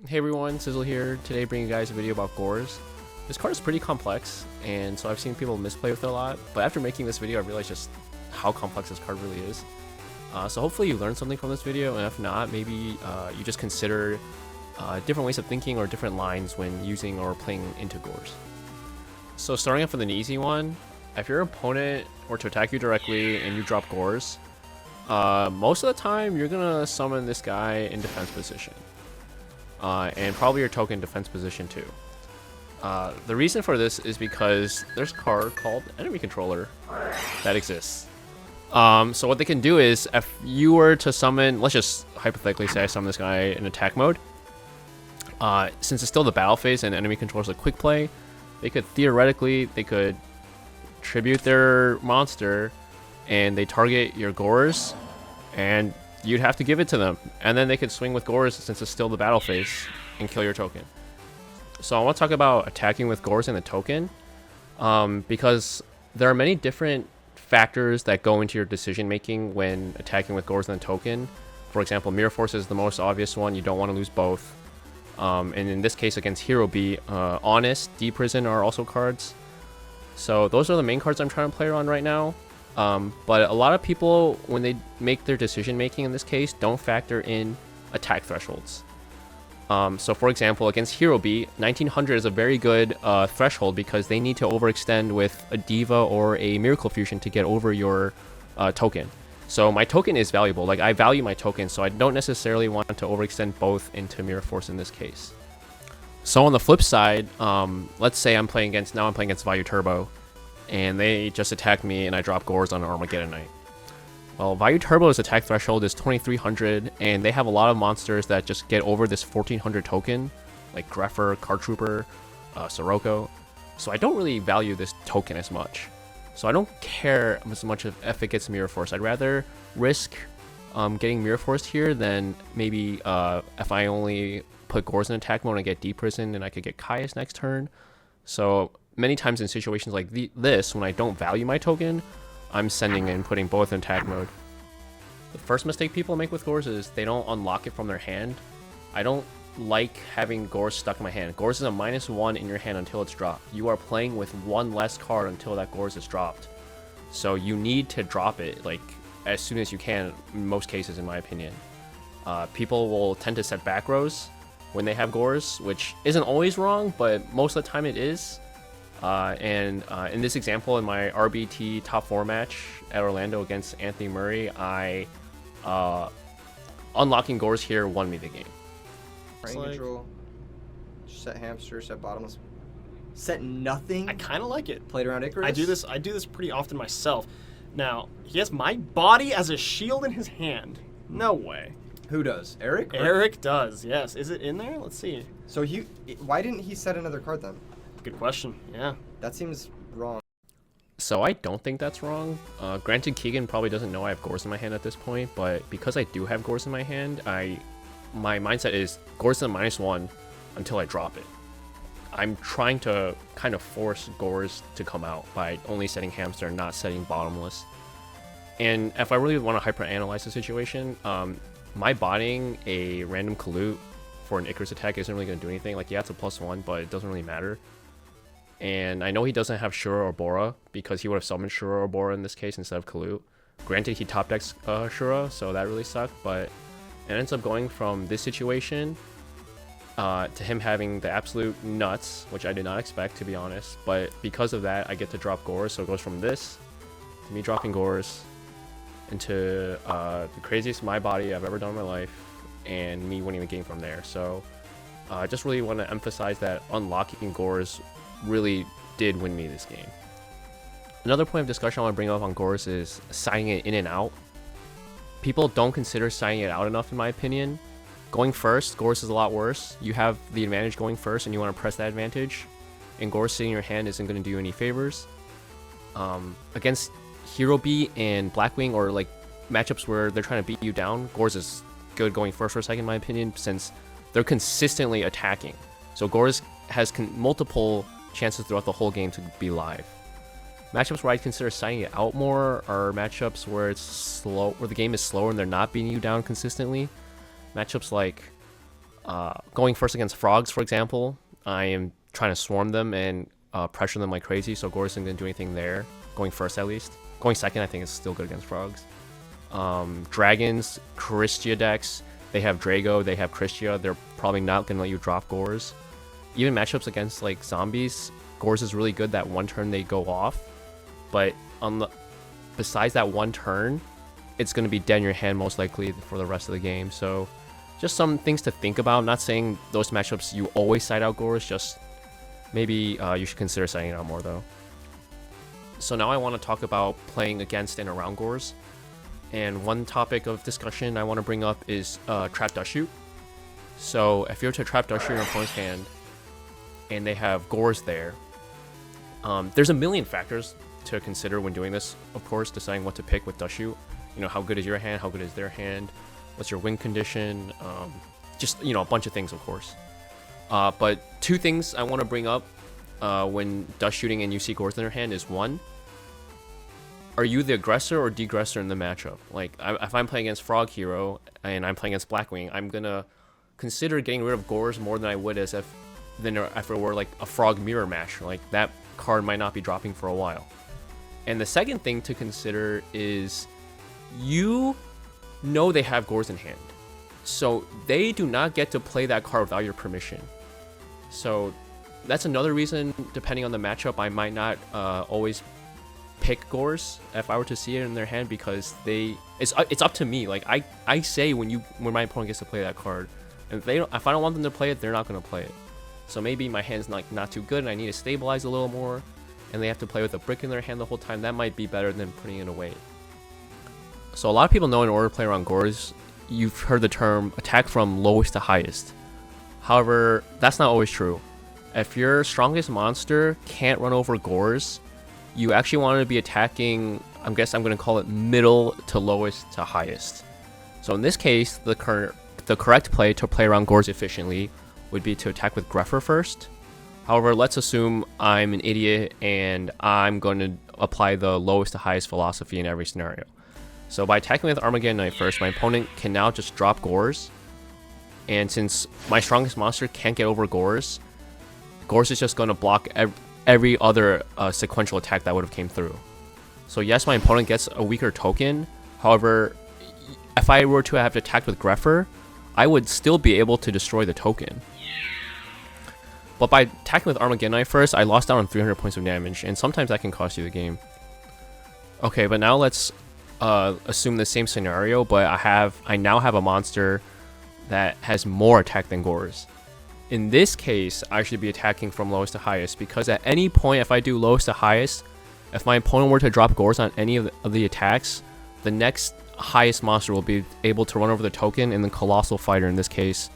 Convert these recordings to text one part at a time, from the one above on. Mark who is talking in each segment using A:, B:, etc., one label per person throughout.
A: Hey everyone, Sizzle here, today bringing you guys a video about Gorz. This card is pretty complex, and so I've seen people misplay with it a lot, but after making this video I realized just how complex this card really is. So hopefully you learned something from this video, and if not, maybe you just consider different ways of thinking or different lines when using or playing into Gorz. So starting off with an easy one, if your opponent were to attack you directly and you drop Gorz, most of the time you're gonna summon this guy in defense position. And probably your token defense position too. The reason for this is because there's a card called Enemy Controller that exists. So what they can do is, if you were to summon, let's just hypothetically say I summon this guy in attack mode. Since it's still the battle phase and Enemy Controller is a quick play, they could tribute their monster, and they target your Gorz, and you'd have to give it to them, and then they could swing with Gorz since it's still the battle phase and kill your token. So I want to talk about attacking with Gorz and the token, because there are many different factors that go into your decision making when attacking with Gorz and the token. For example, Mirror Force is the most obvious one. You don't want to lose both. And in this case against Hero B, Honest, D-Prison are also cards. So those are the main cards I'm trying to play around right now. But a lot of people, when they make their decision making in this case, don't factor in attack thresholds. So for example, against Hero B, 1900 is a very good threshold because they need to overextend with a Diva or a Miracle Fusion to get over your token. So my token is valuable. Like, I value my token, so I don't necessarily want to overextend both into Mirror Force in this case. So on the flip side, let's say I'm playing against Vayu Turbo, and they just attack me and I drop Gorz on Armageddon Knight. Well, Vayu Turbo's attack threshold is 2300, and they have a lot of monsters that just get over this 1400 token, like Greffer, Card Trooper, Sirocco. So I don't really value this token as much. So I don't care as much if it gets Mirror Force. I'd rather risk getting Mirror Force here than maybe if I only put Gorz in attack mode and get D-Prison, and I could get Caius next turn. So many times in situations like this, when I don't value my token, I'm sending and putting both in attack mode. The first mistake people make with Gorz is they don't unlock it from their hand. I don't like having Gorz stuck in my hand. Gorz is a -1 in your hand until it's dropped. You are playing with one less card until that Gorz is dropped. So you need to drop it like as soon as you can, in most cases, in my opinion. People will tend to set back rows when they have Gorz, which isn't always wrong, but most of the time it is. In this example, in my RBT top 4 match at Orlando against Anthony Murray, unlocking Gorz here won me the game.
B: Brain control, set hamster, set bottomless, set nothing.
C: I kind of like it.
B: Played around Icarus.
C: I do this pretty often myself. Now, he has my body as a shield in his hand. No way.
B: Who does? Eric?
C: Eric does, yes. Is it in there? Let's see.
B: So why didn't he set another card then?
C: Good question, yeah.
B: That seems wrong.
A: So I don't think that's wrong. Granted, Keegan probably doesn't know I have Gorz in my hand at this point, but because I do have Gorz in my hand, my mindset is Gorz is a -1 until I drop it. I'm trying to kind of force Gorz to come out by only setting hamster and not setting bottomless. And if I really want to hyper-analyze the situation, my bodying a random Kalut for an Icarus attack isn't really going to do anything. Like, yeah, it's a +1, but it doesn't really matter. And I know he doesn't have Shura or Bora, because he would have summoned Shura or Bora in this case instead of Kalut. Granted, he top decks Shura, so that really sucked, but it ends up going from this situation to him having the absolute nuts, which I did not expect, to be honest. But because of that, I get to drop Gorz, so it goes from this to me dropping Gorz into the craziest my body I've ever done in my life, and me winning the game from there. So I just really want to emphasize that unlocking Gorz really did win me this game. Another point of discussion I want to bring up on Gorz is signing it in and out. People don't consider signing it out enough, in my opinion. Going first, Gorz is a lot worse. You have the advantage going first, and you want to press that advantage, and Gorz sitting in your hand isn't going to do you any favors. Against Hero B and Blackwing, or like matchups where they're trying to beat you down, Gorz is good going first for a second, in my opinion, since they're consistently attacking. So Gorz has multiple chances throughout the whole game to be live. Matchups where I'd consider signing it out more are matchups where it's slow, where the game is slower and they're not beating you down consistently. Matchups like Going first against frogs, for example, I am trying to swarm them and pressure them like crazy, so Gorz isn't going to do anything there. Going first, at least. Going second, I think is still good against frogs. Dragons, Christia decks, they have Drago, they have Christia. They're probably not going to let you drop Gorz. Even matchups against like zombies, Gorz is really good that one turn they go off. But besides that one turn, it's going to be dead in your hand most likely for the rest of the game. So just some things to think about. I'm not saying those matchups you always side out Gorz, just maybe you should consider siding it out more though. So now I want to talk about playing against and around Gorz. And one topic of discussion I want to bring up is trap Dustshoot. So if you're to trap Dustshoot in your opponent's hand and they have Gorz there, there's a million factors to consider when doing this, of course, deciding what to pick with Dustshoot. You know, how good is your hand, how good is their hand, what's your win condition, just, you know, a bunch of things, of course. But two things I want to bring up when Dustshooting and you see Gorz in their hand is, one, are you the aggressor or degressor in the matchup? Like, if I'm playing against Frog Hero and I'm playing against Blackwing, I'm gonna consider getting rid of Gorz more than I would if it were like a Frog Mirror match. Like, that card might not be dropping for a while. And the second thing to consider is, you know they have Gorz in hand, so they do not get to play that card without your permission. So that's another reason, depending on the matchup, I might not always pick Gorz if I were to see it in their hand, because it's up to me. Like, I say when my opponent gets to play that card, and if I don't want them to play it, they're not going to play it. So maybe my hand's not too good and I need to stabilize a little more, and they have to play with a brick in their hand the whole time. That might be better than putting it away. So a lot of people know in order to play around Gorz, you've heard the term attack from lowest to highest. However, that's not always true. If your strongest monster can't run over Gorz, you actually want to be attacking, I guess I'm going to call it middle to lowest to highest. So in this case, the correct play to play around Gorz efficiently would be to attack with Grepher first. However, let's assume I'm an idiot and I'm going to apply the lowest to highest philosophy in every scenario. So by attacking with Armageddon Knight first, my opponent can now just drop Gorz. And since my strongest monster can't get over Gorz, Gorz is just going to block every other sequential attack that would have came through. So yes, my opponent gets a weaker token. However, if I were to have attacked with Grepher, I would still be able to destroy the token. But by attacking with Armageddon Knight first, I lost out on 300 points of damage, and sometimes that can cost you the game. Okay, but now let's assume the same scenario, but I now have a monster that has more attack than Gorz. In this case, I should be attacking from lowest to highest, because at any point, if I do lowest to highest, if my opponent were to drop Gorz on any of the attacks, the next highest monster will be able to run over the token, and the Colossal Fighter, in this case,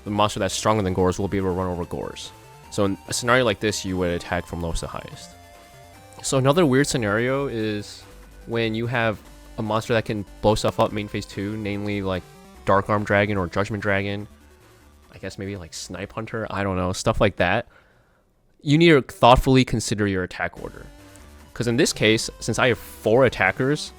A: the monster that's stronger than Gorz, will be able to run over Gorz. So in a scenario like this, you would attack from lowest to highest. So another weird scenario is when you have a monster that can blow stuff up main phase 2, namely like Dark Arm Dragon or Judgment Dragon, I guess maybe like Snipe Hunter, I don't know, stuff like that. You need to thoughtfully consider your attack order. Because in this case, since I have 4 attackers,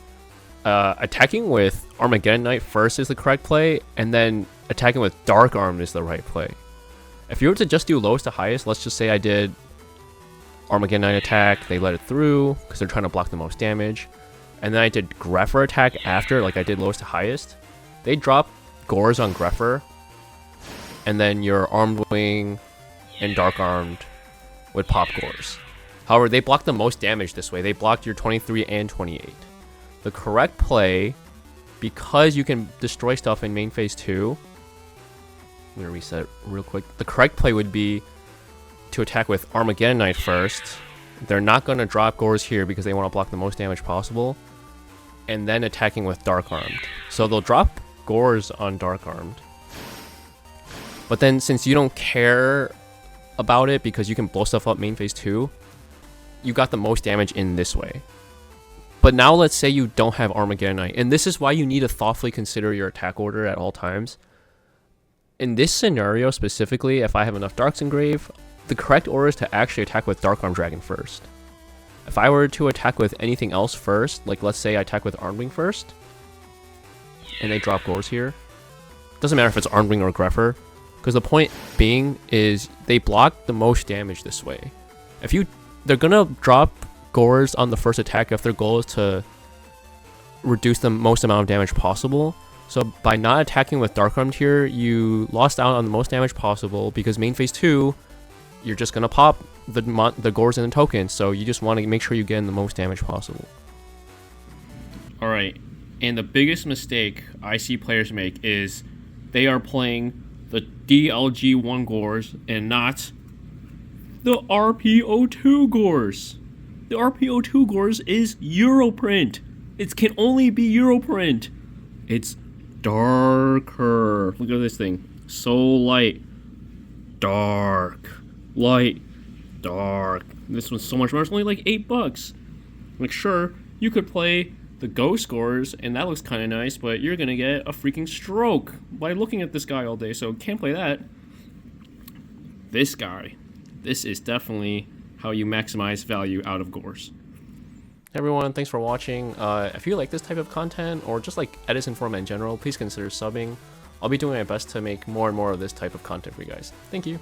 A: attacking with Armageddon Knight first is the correct play, and then attacking with Dark Arm is the right play. If you were to just do lowest to highest, let's just say I did Armageddon Knight attack, they let it through because they're trying to block the most damage, and then I did Grepher attack after, like I did lowest to highest, they drop Gorz on Grepher, and then your Armed Wing and Dark Armed would pop Gorz. However, they block the most damage this way. They blocked your 23 and 28. The correct play, because you can destroy stuff in main phase 2, I'm going to reset it real quick. The correct play would be to attack with Armageddon Knight first. They're not going to drop Gorz here because they want to block the most damage possible. And then attacking with Dark Armed. So they'll drop Gorz on Dark Armed. But then since you don't care about it because you can blow stuff up main phase 2, you got the most damage in this way. But now let's say you don't have Armageddon Knight. And this is why you need to thoughtfully consider your attack order at all times. In this scenario specifically, if I have enough Darks Engrave, the correct order is to actually attack with Dark Arm Dragon first. If I were to attack with anything else first, like let's say I attack with Armed Wing first, and they drop Gorz here, doesn't matter if it's Armed Wing or Grepher, Because the point being is they block the most damage this way. They're gonna drop Gorz on the first attack if their goal is to reduce the most amount of damage possible. So by not attacking with Dark Armed here, you lost out on the most damage possible, because main phase 2, you're just gonna pop the Gorz and the tokens, so you just want to make sure you get in the most damage possible. Alright, and the biggest mistake I see players make is they are playing the DLG1 Gorz and not the RPO2 Gorz. The RPO2 Gorz is Europrint. It can only be Europrint. It's darker. Look at this thing. So light. Dark. Light. Dark. This one's so much more. It's only like $8. Like, sure, you could play the Ghost Gorz, and that looks kind of nice, but you're gonna get a freaking stroke by looking at this guy all day, so can't play that. This guy. This is definitely how you maximize value out of Gorz. Hey everyone, thanks for watching. If you like this type of content, or just like Edison format in general, please consider subbing. I'll be doing my best to make more and more of this type of content for you guys. Thank you.